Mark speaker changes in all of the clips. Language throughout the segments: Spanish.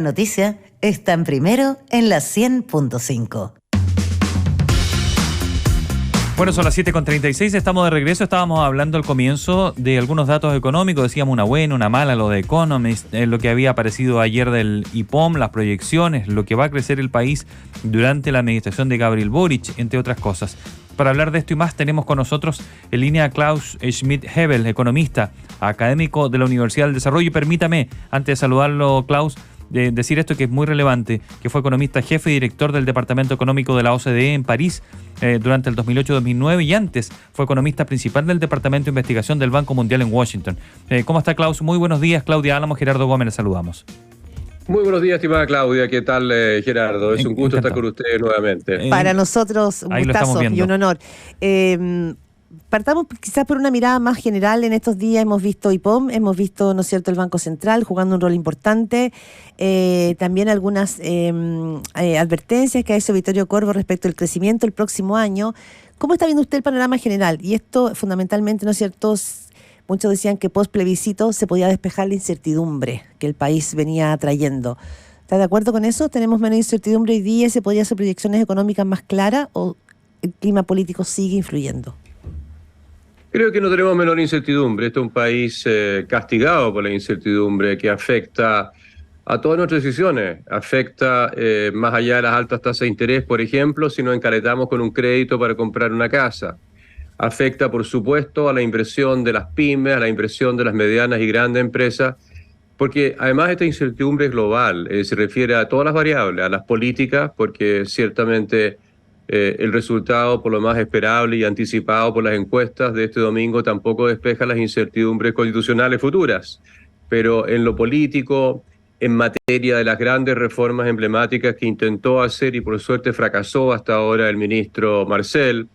Speaker 1: Noticia está en primero en la 100.5.
Speaker 2: Bueno, son las 7:36, estamos de regreso. Estábamos hablando al comienzo de algunos datos económicos, decíamos una buena, una mala, lo de Economist, lo que había aparecido ayer del IPOM, las proyecciones, lo que va a crecer el país durante la administración de Gabriel Boric, entre otras cosas. Para hablar de esto y más tenemos con nosotros en línea a Klaus Schmidt-Hebel, economista, académico de la Universidad del Desarrollo. Y permítame, antes de saludarlo, Klaus, decir esto que es muy relevante, que fue economista jefe y director del Departamento Económico de la OCDE en París durante el 2008-2009 y antes fue economista principal del Departamento de Investigación del Banco Mundial en Washington. ¿Cómo está, Klaus? Muy buenos días. Claudia Álamo, Gerardo Gómez, les saludamos.
Speaker 3: Muy buenos días, estimada Claudia. ¿Qué tal, Gerardo? Es un gusto estar con ustedes nuevamente.
Speaker 1: Para nosotros un gustazo y un honor. Partamos quizás por una mirada más general. En estos días hemos visto IPOM, hemos visto, ¿no es cierto?, el Banco Central jugando un rol importante. También algunas advertencias que ha hecho Vittorio Corvo respecto al crecimiento el próximo año. ¿Cómo está viendo usted el panorama general? Y esto fundamentalmente, ¿no es cierto?, muchos decían que post plebiscito se podía despejar la incertidumbre que el país venía trayendo. ¿Está de acuerdo con eso? ¿Tenemos menos incertidumbre hoy día? ¿Se podría hacer proyecciones económicas más claras o el clima político sigue influyendo?
Speaker 3: Creo que no tenemos menor incertidumbre. Este es un país castigado por la incertidumbre que afecta a todas nuestras decisiones. Afecta más allá de las altas tasas de interés, por ejemplo, si nos encaretamos con un crédito para comprar una casa. Afecta, por supuesto, a la inversión de las pymes, a la inversión de las medianas y grandes empresas, porque además esta incertidumbre es global, se refiere a todas las variables, a las políticas, porque ciertamente el resultado, por lo más esperable y anticipado por las encuestas de este domingo, tampoco despeja las incertidumbres constitucionales futuras. Pero en lo político, en materia de las grandes reformas emblemáticas que intentó hacer y por suerte fracasó hasta ahora el ministro Marcel,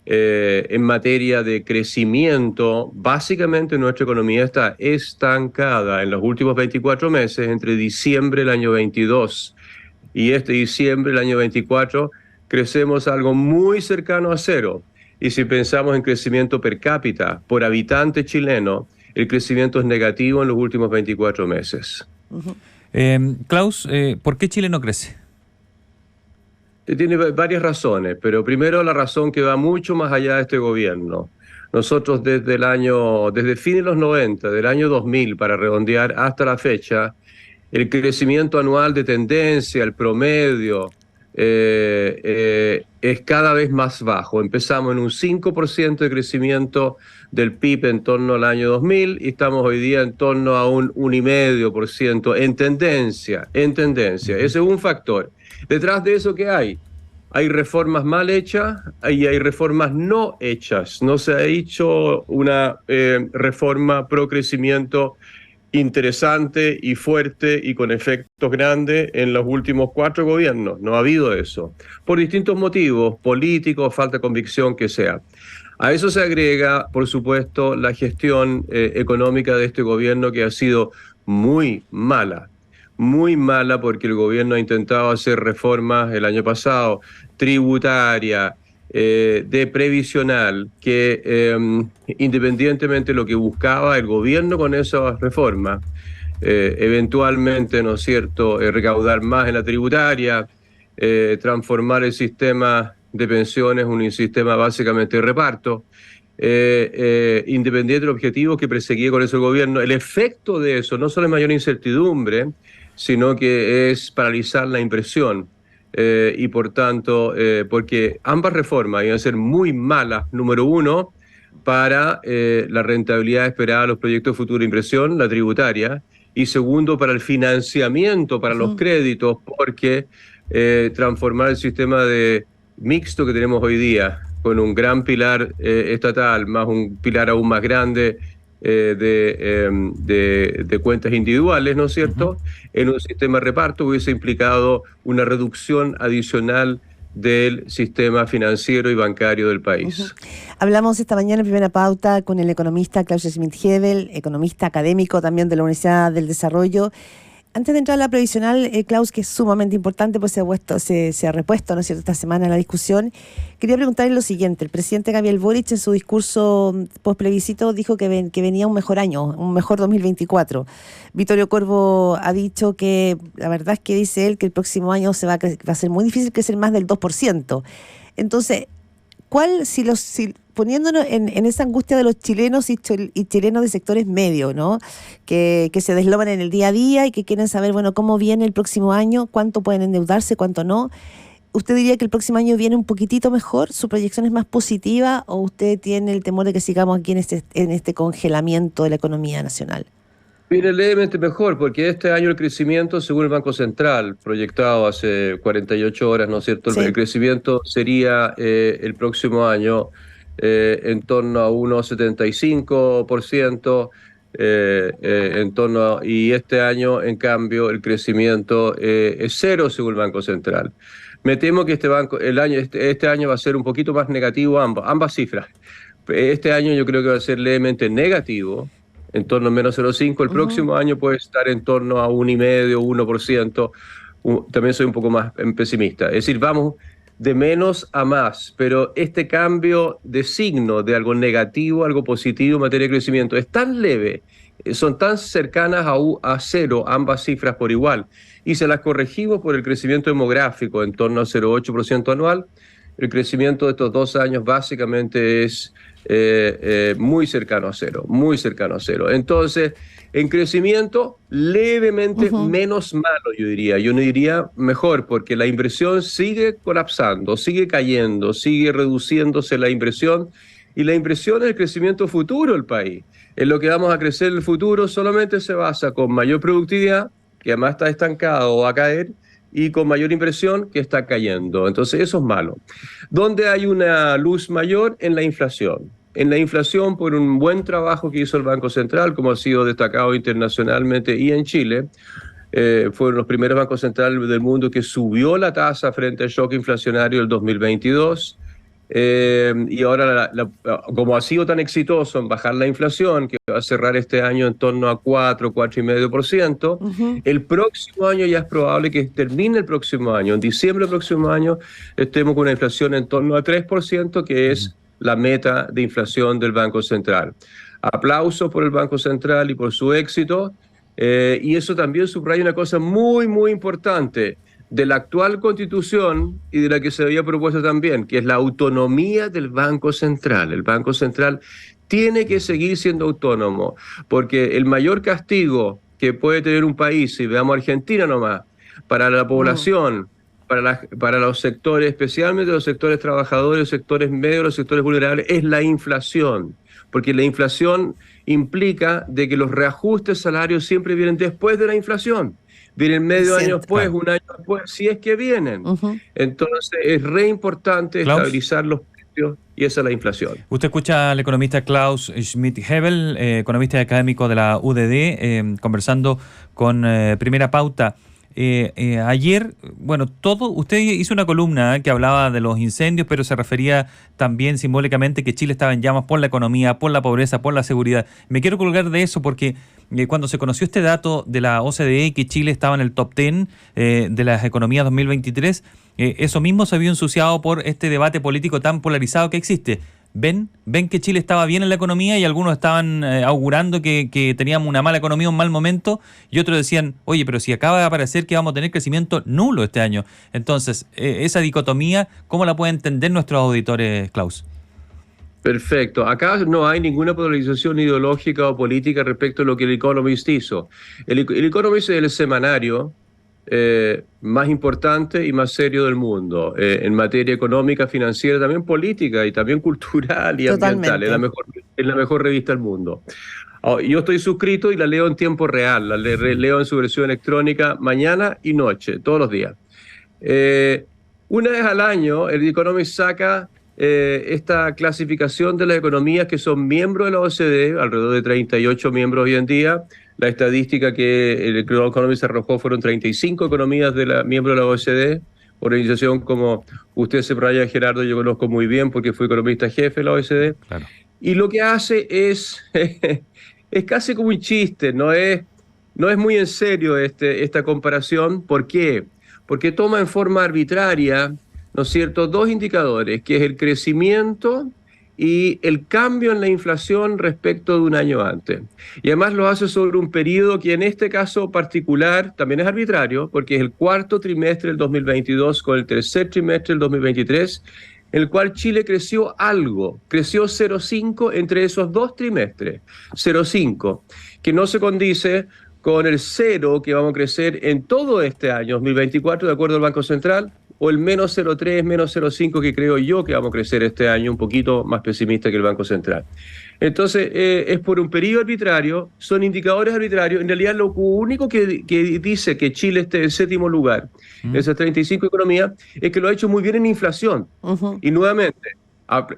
Speaker 3: en materia de crecimiento, básicamente nuestra economía está estancada en los últimos 24 meses, entre diciembre del año 22 y este diciembre del año 24, crecemos algo muy cercano a cero. Y si pensamos en crecimiento per cápita por habitante chileno, el crecimiento es negativo en los últimos 24 meses.
Speaker 2: Klaus, ¿por qué Chile no crece?
Speaker 3: Tiene varias razones, pero primero la razón que va mucho más allá de este gobierno. Nosotros desde fines de los 90, del año 2000 para redondear hasta la fecha, el crecimiento anual de tendencia, el promedio, es cada vez más bajo. Empezamos en un 5% de crecimiento del PIB en torno al año 2000 y estamos hoy día en torno a un 1,5% en tendencia. Ese es un factor. Detrás de eso, ¿qué hay? Hay reformas mal hechas y hay reformas no hechas. No se ha hecho una reforma pro crecimiento interesante y fuerte y con efectos grandes en los últimos 4 gobiernos. No ha habido eso. Por distintos motivos, políticos, falta de convicción, que sea. A eso se agrega, por supuesto, la gestión económica de este gobierno, que ha sido muy mala porque el gobierno ha intentado hacer reformas el año pasado, tributaria, de previsional, que independientemente de lo que buscaba el gobierno con esas reformas, eventualmente, ¿no es cierto?, recaudar más en la tributaria, transformar el sistema de pensiones en un sistema básicamente de reparto, independiente del objetivo que perseguía con eso el gobierno. El efecto de eso no solo es mayor incertidumbre, sino que es paralizar la inversión. Y por tanto, porque ambas reformas iban a ser muy malas, número uno, para la rentabilidad esperada de los proyectos de futura inversión, la tributaria, y segundo, para el financiamiento, para los créditos, porque transformar el sistema de mixto que tenemos hoy día, con un gran pilar estatal, más un pilar aún más grande de cuentas individuales, ¿no es cierto?, en un sistema de reparto hubiese implicado una reducción adicional del sistema financiero y bancario del país.
Speaker 1: Hablamos esta mañana en Primera Pauta con el economista Klaus Schmidt-Hebel, economista académico también de la Universidad del Desarrollo. Antes de entrar a la previsional, Klaus, que es sumamente importante, pues se ha repuesto, ¿no es cierto?, esta semana en la discusión, quería preguntarle lo siguiente. El presidente Gabriel Boric en su discurso post-plebiscito dijo que venía un mejor año, un mejor 2024. Vittorio Corvo ha dicho que la verdad es que dice él que el próximo año va a ser muy difícil crecer más del 2%. Entonces, poniéndonos en esa angustia de los chilenos y chilenos de sectores medios, ¿no?, que se desloman en el día a día y que quieren saber, bueno, cómo viene el próximo año, cuánto pueden endeudarse, cuánto no. ¿Usted diría que el próximo año viene un poquitito mejor? ¿Su proyección es más positiva o usted tiene el temor de que sigamos aquí en este congelamiento de la economía nacional?
Speaker 3: Mire, levemente mejor, porque este año el crecimiento, según el Banco Central, proyectado hace 48 horas, ¿no es cierto? Sí. El crecimiento sería el próximo año en torno a 1,75%, y este año, en cambio, el crecimiento es cero, según el Banco Central. Me temo que este año va a ser un poquito más negativo ambas cifras. Este año yo creo que va a ser levemente negativo, en torno a menos 0,5%. El próximo año puede estar en torno a 1,5%, 1%. También soy un poco más pesimista. Es decir, vamos de menos a más, pero este cambio de signo de algo negativo a algo positivo en materia de crecimiento es tan leve, son tan cercanas a cero ambas cifras por igual, y se las corregimos por el crecimiento demográfico en torno a 0,8% anual. El crecimiento de estos 2 años básicamente es muy cercano a cero, muy cercano a cero. Entonces, en crecimiento, levemente menos malo, yo diría. Yo no diría mejor, porque la inversión sigue colapsando, sigue cayendo, sigue reduciéndose la inversión, y la inversión es el crecimiento futuro del país. En lo que vamos a crecer en el futuro solamente se basa con mayor productividad, que además está estancado o va a caer, y con mayor inversión, que está cayendo. Entonces eso es malo. ¿Dónde hay una luz mayor? En la inflación. En la inflación, por un buen trabajo que hizo el Banco Central, como ha sido destacado internacionalmente y en Chile, fueron los primeros bancos centrales del mundo que subió la tasa frente al shock inflacionario del 2022. Y ahora, como ha sido tan exitoso en bajar la inflación, que va a cerrar este año en torno a 4,5%, el próximo año ya es probable que termine el próximo año, en diciembre del próximo año, estemos con una inflación en torno a 3%, que es la meta de inflación del Banco Central. Aplausos por el Banco Central y por su éxito, y eso también subraya una cosa muy, muy importante de la actual Constitución y de la que se había propuesto también, que es la autonomía del Banco Central. El Banco Central tiene que seguir siendo autónomo, porque el mayor castigo que puede tener un país, si veamos Argentina nomás, para la población, para los sectores, especialmente los sectores trabajadores, los sectores medios, los sectores vulnerables, es la inflación. Porque la inflación implica de que los reajustes salarios siempre vienen después de la inflación. Vienen medio año después, un año después, si es que vienen. Entonces es re importante estabilizar los precios, y esa es la inflación.
Speaker 2: Usted escucha al economista Klaus Schmidt-Hebel, economista académico de la UDD, conversando con Primera Pauta. Ayer, bueno, usted hizo una columna que hablaba de los incendios, pero se refería también simbólicamente que Chile estaba en llamas por la economía, por la pobreza, por la seguridad. Me quiero colgar de eso porque cuando se conoció este dato de la OCDE, que Chile estaba en el top 10 de las economías 2023, eso mismo se vio ensuciado por este debate político tan polarizado que existe. ¿Ven que Chile estaba bien en la economía y algunos estaban augurando que teníamos una mala economía, un mal momento, y otros decían, oye, pero si acaba de aparecer que vamos a tener crecimiento nulo este año? Entonces, esa dicotomía, ¿cómo la pueden entender nuestros auditores, Klaus?
Speaker 3: Perfecto. Acá no hay ninguna polarización ideológica o política respecto a lo que el Economist hizo. El Economist es el semanario más importante y más serio del mundo, en materia económica, financiera, también política y también cultural y ambiental. Es la mejor revista del mundo. Yo estoy suscrito y la leo en tiempo real, la leo en su versión electrónica mañana y noche, todos los días. Una vez al año, el Economist saca esta clasificación de las economías que son miembros de la OCDE, alrededor de 38 miembros hoy en día. La estadística que el Economist arrojó fueron 35 economías miembros de la OCDE, organización como usted se raya, Gerardo, yo conozco muy bien porque fui economista jefe de la OCDE. Claro. Y lo que hace es casi como un chiste, no es no es muy en serio esta comparación. ¿Por qué? Porque toma en forma arbitraria, ¿no es cierto?, dos indicadores, que es el crecimiento y el cambio en la inflación respecto de un año antes. Y además lo hace sobre un periodo que en este caso particular también es arbitrario, porque es el cuarto trimestre del 2022 con el tercer trimestre del 2023, en el cual Chile creció algo, creció 0,5 entre esos dos trimestres, 0,5, que no se condice con el 0 que vamos a crecer en todo este año 2024, de acuerdo al Banco Central, o el menos 0,3, menos 0,5 que creo yo que vamos a crecer este año, un poquito más pesimista que el Banco Central. Entonces, es por un periodo arbitrario, son indicadores arbitrarios. En realidad, lo único que dice que Chile esté en séptimo lugar, esas 35 economías, es que lo ha hecho muy bien en inflación. Y nuevamente,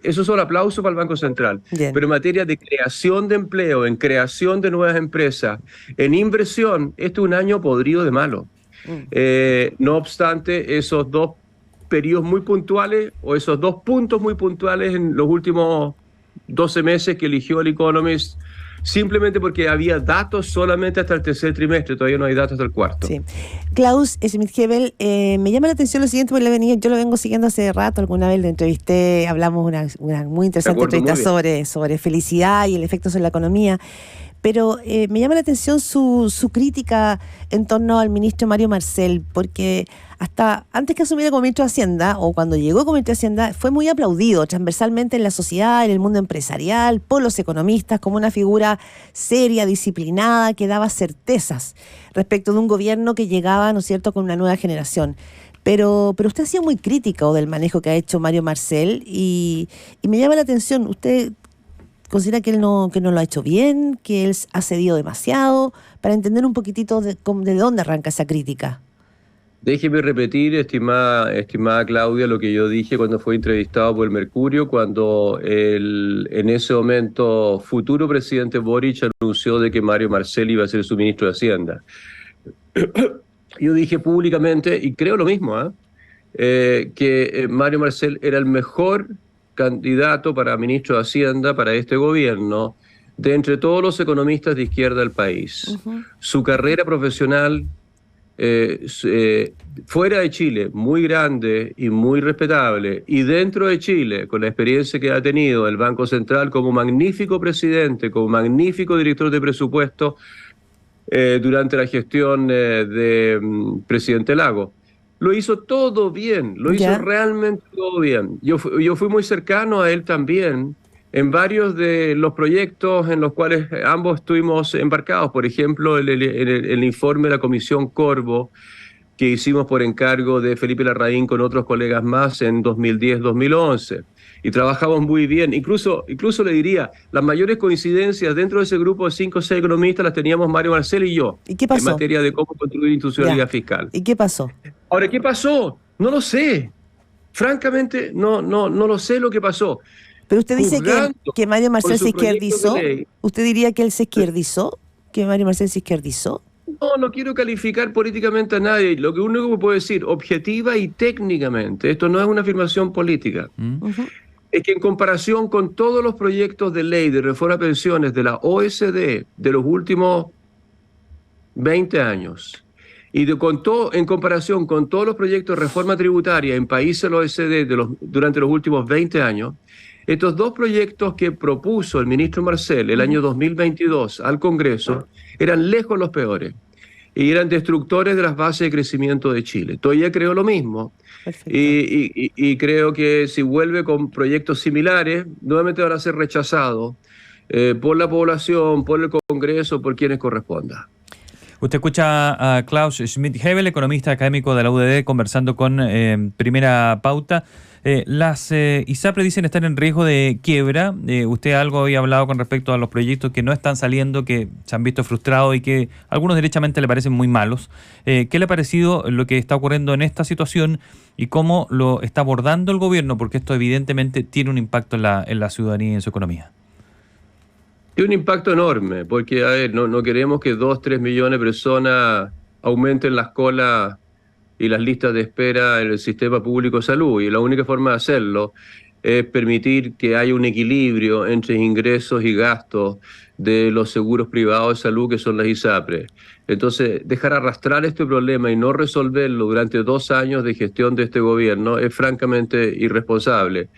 Speaker 3: esos son aplausos para el Banco Central. Bien. Pero en materia de creación de empleo, en creación de nuevas empresas, en inversión, este es un año podrido de malo. No obstante, esos dos periodos muy puntuales o esos dos puntos muy puntuales en los últimos 12 meses que eligió el Economist, simplemente porque había datos solamente hasta el tercer trimestre, todavía no hay datos hasta el cuarto.
Speaker 1: Sí. Klaus Schmidt-Hebel, me llama la atención lo siguiente, porque yo lo vengo siguiendo hace rato, alguna vez lo entrevisté, hablamos una muy interesante entrevista sobre felicidad y el efecto sobre la economía. Pero me llama la atención su crítica en torno al ministro Mario Marcel, porque hasta antes que asumiera como ministro de Hacienda, o cuando llegó como ministro de Hacienda, fue muy aplaudido transversalmente en la sociedad, en el mundo empresarial, por los economistas, como una figura seria, disciplinada, que daba certezas respecto de un gobierno que llegaba, ¿no es cierto?, con una nueva generación. Pero usted ha sido muy crítico del manejo que ha hecho Mario Marcel y me llama la atención, ¿usted considera que él no lo ha hecho bien, que él ha cedido demasiado, para entender un poquitito de dónde arranca esa crítica?
Speaker 3: Déjeme repetir, estimada Claudia, lo que yo dije cuando fue entrevistado por el Mercurio, cuando en ese momento futuro presidente Boric anunció de que Mario Marcel iba a ser su ministro de Hacienda. Yo dije públicamente, y creo lo mismo, que Mario Marcel era el mejor candidato para ministro de Hacienda para este gobierno de entre todos los economistas de izquierda del país. Su carrera profesional fuera de Chile, muy grande y muy respetable, y dentro de Chile, con la experiencia que ha tenido el Banco Central como magnífico presidente, como magnífico director de presupuesto durante la gestión de presidente Lago. Lo hizo todo bien, lo hizo realmente todo bien. Yo fui muy cercano a él también en varios de los proyectos en los cuales ambos estuvimos embarcados. Por ejemplo, el informe de la Comisión Corvo que hicimos por encargo de Felipe Larraín con otros colegas más en 2010-2011. Y trabajamos muy bien. Incluso le diría, las mayores coincidencias dentro de ese grupo de 5 o 6 economistas las teníamos Mario Marcel y yo.
Speaker 1: ¿Y qué pasó?
Speaker 3: En materia de cómo construir institucionalidad fiscal.
Speaker 1: ¿Y qué pasó?
Speaker 3: Ahora, ¿qué pasó? No lo sé. Francamente, no lo sé lo que pasó.
Speaker 1: Pero usted dice que Mario Marcel se izquierdizó. ¿Usted diría que él se izquierdizó? ¿Que Mario Marcel se izquierdizó?
Speaker 3: No quiero calificar políticamente a nadie. Lo único que puedo decir, objetiva y técnicamente, esto no es una afirmación política, es que en comparación con todos los proyectos de ley de reforma de pensiones de la OSD de los últimos 20 años, y en comparación con todos los proyectos de reforma tributaria en países de la OSD durante los últimos 20 años, estos dos proyectos que propuso el ministro Marcel el año 2022 al Congreso eran lejos los peores y eran destructores de las bases de crecimiento de Chile. Todavía creo lo mismo y creo que si vuelve con proyectos similares, nuevamente van a ser rechazados por la población, por el Congreso, por quienes corresponda.
Speaker 2: Usted escucha a Klaus Schmidt-Hebel, economista académico de la UDD, conversando con Primera Pauta. Las ISAPRE dicen estar en riesgo de quiebra. Usted algo había hablado con respecto a los proyectos que no están saliendo, que se han visto frustrados y que algunos derechamente le parecen muy malos. ¿Qué le ha parecido lo que está ocurriendo en esta situación y cómo lo está abordando el gobierno? Porque esto evidentemente tiene un impacto en la ciudadanía y en su economía.
Speaker 3: Tiene un impacto enorme, porque a ver, no queremos que 2-3 millones de personas aumenten las colas y las listas de espera en el sistema público de salud, y la única forma de hacerlo es permitir que haya un equilibrio entre ingresos y gastos de los seguros privados de salud, que son las ISAPRES. Entonces, dejar arrastrar este problema y no resolverlo durante 2 años de gestión de este gobierno es francamente irresponsable.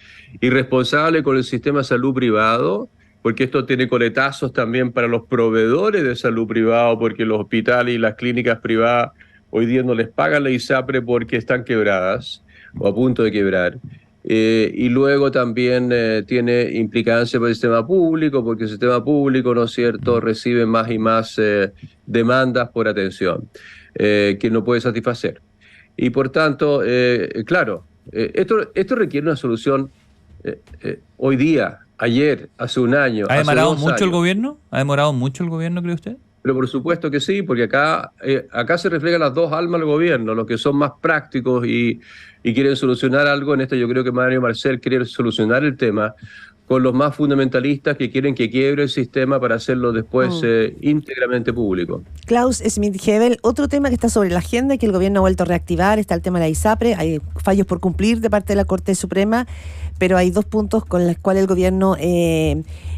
Speaker 3: Irresponsable con el sistema de salud privado, porque esto tiene coletazos también para los proveedores de salud privado, porque los hospitales y las clínicas privadas hoy día no les pagan la ISAPRE porque están quebradas o a punto de quebrar. Y luego también tiene implicancia para el sistema público, porque el sistema público, ¿no es cierto?, recibe más y más demandas por atención que no puede satisfacer. Y por tanto, claro, esto requiere una solución hoy día, ayer, hace un año.
Speaker 2: ¿Ha demorado mucho el gobierno? ¿Ha demorado mucho el gobierno, cree usted?
Speaker 3: Pero por supuesto que sí, porque acá se reflejan las dos almas del gobierno, los que son más prácticos y quieren solucionar algo. En esto yo creo que Mario Marcel quiere solucionar el tema, con los más fundamentalistas que quieren que quiebre el sistema para hacerlo después íntegramente público.
Speaker 1: Klaus Schmidt-Hebel, otro tema que está sobre la agenda y que el gobierno ha vuelto a reactivar, está el tema de la ISAPRE. Hay fallos por cumplir de parte de la Corte Suprema, pero hay 2 puntos con los cuales el gobierno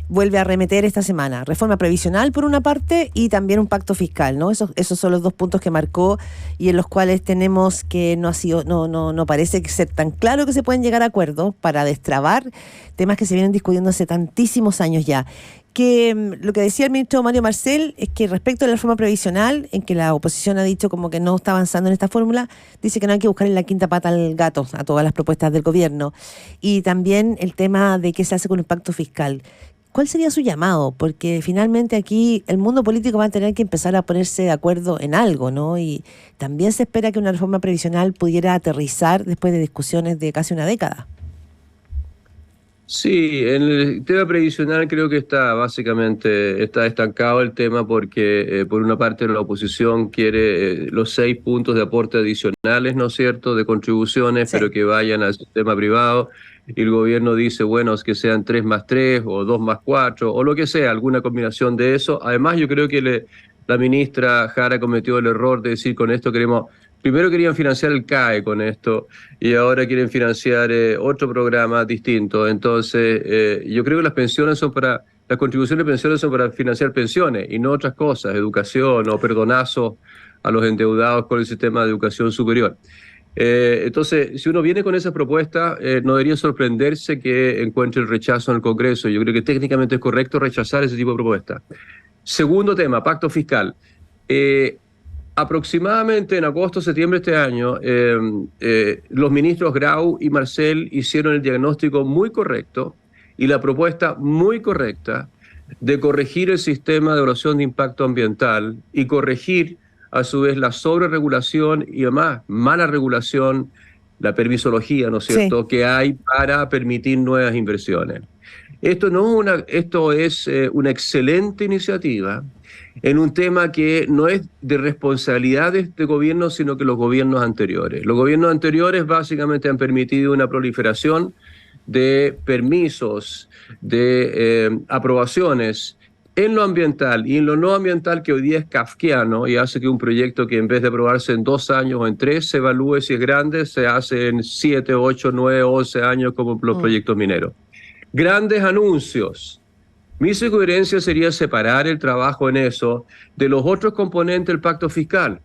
Speaker 1: vuelve a arremeter esta semana. Reforma previsional por una parte y también un pacto fiscal, ¿no? Esos son los 2 puntos que marcó y en los cuales tenemos que no parece ser tan claro que se pueden llegar a acuerdos para destrabar temas que se vienen discutiendo hace tantísimos años ya. Que lo que decía el ministro Mario Marcel es que respecto a la reforma previsional, en que la oposición ha dicho como que no está avanzando en esta fórmula, dice que no hay que buscar en la quinta pata al gato a todas las propuestas del gobierno. Y también el tema de qué se hace con el pacto fiscal. ¿Cuál sería su llamado? Porque finalmente aquí el mundo político va a tener que empezar a ponerse de acuerdo en algo, ¿no? Y también se espera que una reforma previsional pudiera aterrizar después de discusiones de casi una década.
Speaker 3: Sí, en el tema previsional creo que está estancado el tema, porque por una parte la oposición quiere los 6 puntos de aporte adicionales, ¿no es cierto?, de contribuciones, sí, pero que vayan al sistema privado, y el gobierno dice, bueno, es que sean 3 más 3 o 2 más 4 o lo que sea, alguna combinación de eso. Además, yo creo que la ministra Jara cometió el error de decir, con esto primero querían financiar el CAE con esto y ahora quieren financiar otro programa distinto. Entonces, yo creo que las contribuciones de pensiones son para financiar pensiones y no otras cosas, educación o perdonazos a los endeudados con el sistema de educación superior. Entonces, si uno viene con esa propuesta, no debería sorprenderse que encuentre el rechazo en el Congreso. Yo creo que técnicamente es correcto rechazar ese tipo de propuesta. Segundo tema, pacto fiscal. Aproximadamente en agosto-septiembre de este año, los ministros Grau y Marcel hicieron el diagnóstico muy correcto y la propuesta muy correcta de corregir el sistema de evaluación de impacto ambiental y corregir a su vez la sobreregulación y además mala regulación, la permisología, ¿no es cierto?, sí, que hay para permitir nuevas inversiones. Esto es una excelente iniciativa en un tema que no es de responsabilidad de este gobierno, sino que los gobiernos anteriores. Los gobiernos anteriores básicamente han permitido una proliferación de permisos, de aprobaciones en lo ambiental y en lo no ambiental, que hoy día es kafkiano y hace que un proyecto que en vez de aprobarse en 2 años o en 3 se evalúe si es grande, se hace en 7, 8, 9, 11 años como los proyectos mineros. Grandes anuncios. Mi sugerencia sería separar el trabajo en eso de los otros componentes del pacto fiscal.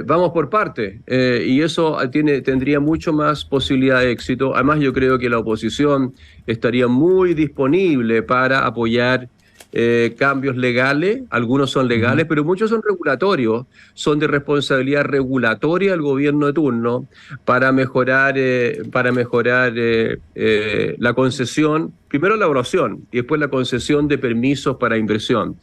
Speaker 3: Vamos por parte, y eso tendría mucho más posibilidad de éxito. Además, yo creo que la oposición estaría muy disponible para apoyar cambios legales. Algunos son legales, pero muchos son regulatorios, son de responsabilidad regulatoria del gobierno de turno para mejorar la concesión, primero la evaluación y después la concesión de permisos para inversión.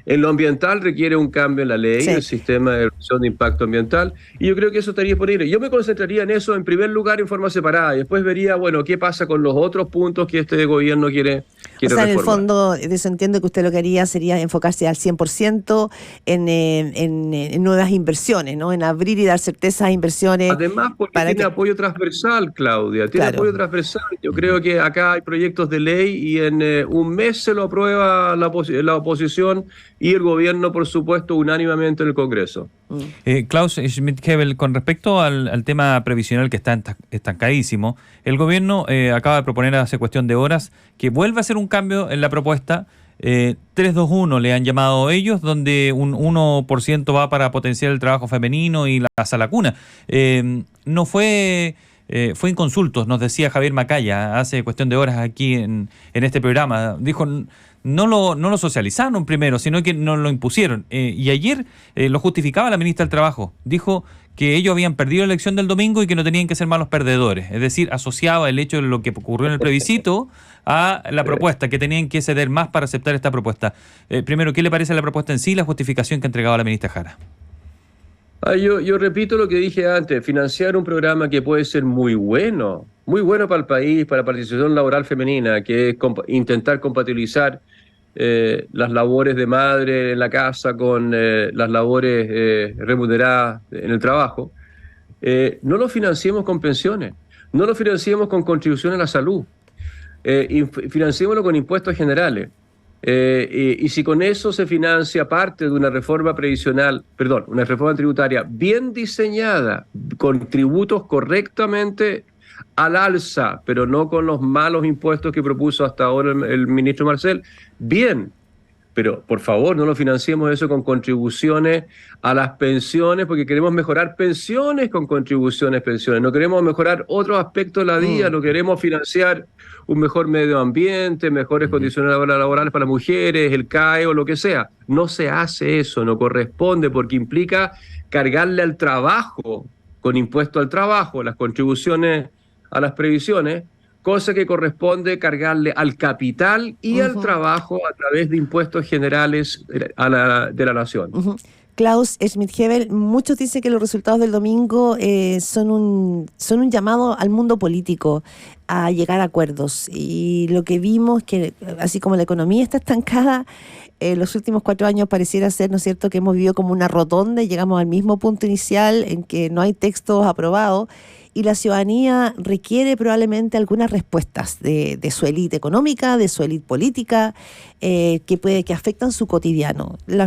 Speaker 3: En lo ambiental requiere un cambio en la ley, sí, el sistema de evaluación de impacto ambiental, y yo creo que eso estaría disponible. Yo me concentraría en eso en primer lugar en forma separada, y después vería, bueno, qué pasa con los otros puntos que este gobierno quiere quiere
Speaker 1: reformar.
Speaker 3: reformar.
Speaker 1: En el fondo, de eso entiendo que usted lo que haría sería enfocarse al 100% en nuevas inversiones, ¿no? En abrir y dar certeza a inversiones.
Speaker 3: Además, porque tiene apoyo transversal, Claudia, tiene apoyo transversal. Yo creo que acá hay proyectos de ley y en un mes se lo aprueba la oposición y el gobierno, por supuesto, unánimemente en el Congreso.
Speaker 2: Klaus Schmidt-Hebel, con respecto al tema previsional que está estancadísimo, el gobierno acaba de proponer hace cuestión de horas que vuelva a hacer un cambio en la propuesta. 321 le han llamado ellos, donde un 1% va para potenciar el trabajo femenino y la sala cuna. No fue inconsultos, nos decía Javier Macaya hace cuestión de horas aquí en este programa. Dijo, no lo socializaron primero, sino que nos lo impusieron. Y ayer lo justificaba la ministra del Trabajo. Dijo que ellos habían perdido la elección del domingo y que no tenían que ser malos perdedores. Es decir, asociaba el hecho de lo que ocurrió en el plebiscito a la propuesta, que tenían que ceder más para aceptar esta propuesta. Primero, ¿qué le parece la propuesta en sí y la justificación que ha entregado la ministra Jara?
Speaker 3: Yo repito lo que dije antes, financiar un programa que puede ser muy bueno para el país, para la participación laboral femenina, que es intentar compatibilizar las labores de madre en la casa con las labores remuneradas en el trabajo. No lo financiemos con pensiones, no lo financiemos con contribuciones a la salud, financiémoslo con impuestos generales. Y si con eso se financia parte de una reforma una reforma tributaria bien diseñada, con tributos correctamente al alza, pero no con los malos impuestos que propuso hasta ahora el ministro Marcel, bien. Pero, por favor, no lo financiemos eso con contribuciones a las pensiones, porque queremos mejorar pensiones con contribuciones pensiones. No queremos mejorar otros aspectos de la vida, no queremos financiar un mejor medio ambiente, mejores condiciones laborales para las mujeres, el CAE o lo que sea. No se hace eso, no corresponde, porque implica cargarle al trabajo, con impuesto al trabajo, las contribuciones a las previsiones, cosa que corresponde cargarle al capital y al trabajo a través de impuestos generales de la nación.
Speaker 1: Klaus Schmidt-Hebel, muchos dicen que los resultados del domingo son un llamado al mundo político a llegar a acuerdos. Y lo que vimos, que así como la economía está estancada, los últimos 4 años pareciera ser, ¿no es cierto?, que hemos vivido como una rotonda y llegamos al mismo punto inicial en que no hay textos aprobados. Y la ciudadanía requiere probablemente algunas respuestas de su élite económica, de su élite política, que afectan su cotidiano. La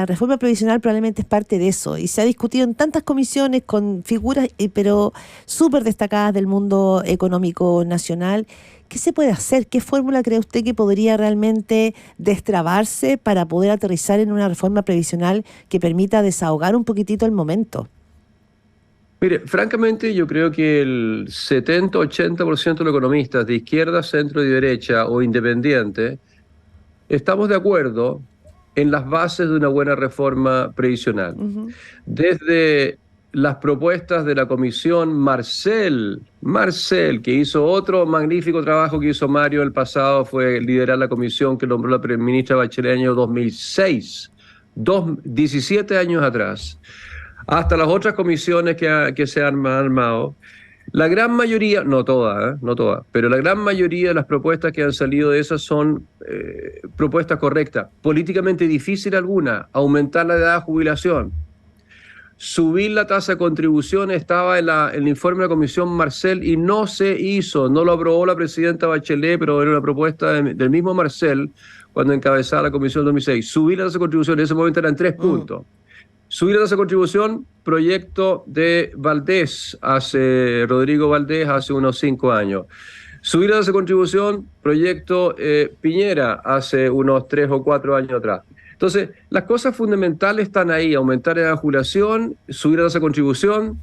Speaker 1: reforma previsional probablemente es parte de eso y se ha discutido en tantas comisiones con figuras, pero súper destacadas del mundo económico nacional. ¿Qué se puede hacer? ¿Qué fórmula cree usted que podría realmente destrabarse para poder aterrizar en una reforma previsional que permita desahogar un poquitito el momento?
Speaker 3: Mire, francamente yo creo que el 70-80% de los economistas de izquierda, centro y derecha o independientes estamos de acuerdo en las bases de una buena reforma previsional. Desde las propuestas de la comisión Marcel, que hizo otro magnífico trabajo que hizo Mario el pasado, fue liderar la comisión que nombró la ministra Bachelet en el año 2006, 17 años atrás, hasta las otras comisiones que se han armado. La gran mayoría, no todas, pero la gran mayoría de las propuestas que han salido de esas son propuestas correctas. Políticamente difícil alguna, aumentar la edad de jubilación. Subir la tasa de contribución estaba en el informe de la comisión Marcel y no se hizo, no lo aprobó la presidenta Bachelet, pero era una propuesta del mismo Marcel cuando encabezaba la comisión 2006. Subir la tasa de contribución, en ese momento eran 3 puntos. Subir la tasa de contribución, proyecto de Rodrigo Valdés hace unos 5 años. Subir la tasa de contribución, proyecto Piñera hace unos 3 o 4 años atrás. Entonces, las cosas fundamentales están ahí: aumentar la jubilación, subir la tasa de contribución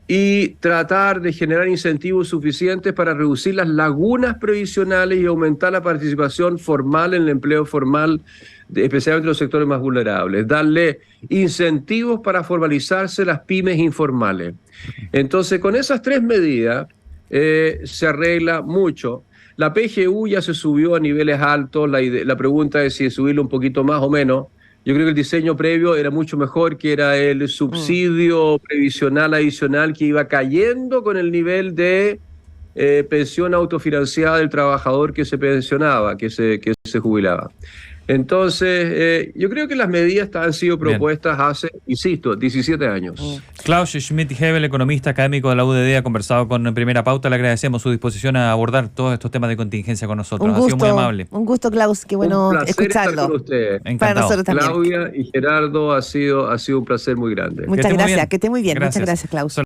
Speaker 3: y tratar de generar incentivos suficientes para reducir las lagunas previsionales y aumentar la participación formal en el empleo formal, especialmente los sectores más vulnerables, darle incentivos para formalizarse las pymes informales. Entonces, con esas 3 medidas se arregla mucho. La PGU ya se subió a niveles altos, la pregunta es si subirlo un poquito más o menos. Yo creo que el diseño previo era mucho mejor, que era el subsidio previsional adicional que iba cayendo con el nivel de pensión autofinanciada del trabajador que se pensionaba, que se jubilaba. Entonces, yo creo que las medidas han sido propuestas hace, insisto, 17 años.
Speaker 2: Klaus Schmidt-Hebel, economista académico de la UDD, ha conversado con Primera Pauta. Le agradecemos su disposición a abordar todos estos temas de contingencia con nosotros.
Speaker 1: Ha sido
Speaker 2: muy amable.
Speaker 1: Un gusto, Klaus. Qué bueno escucharlo.
Speaker 3: Estar con usted.
Speaker 1: Para nosotros también.
Speaker 3: Claudia y Gerardo, ha sido un placer muy grande.
Speaker 1: Muchas gracias. Que esté muy bien. Muchas gracias, Klaus.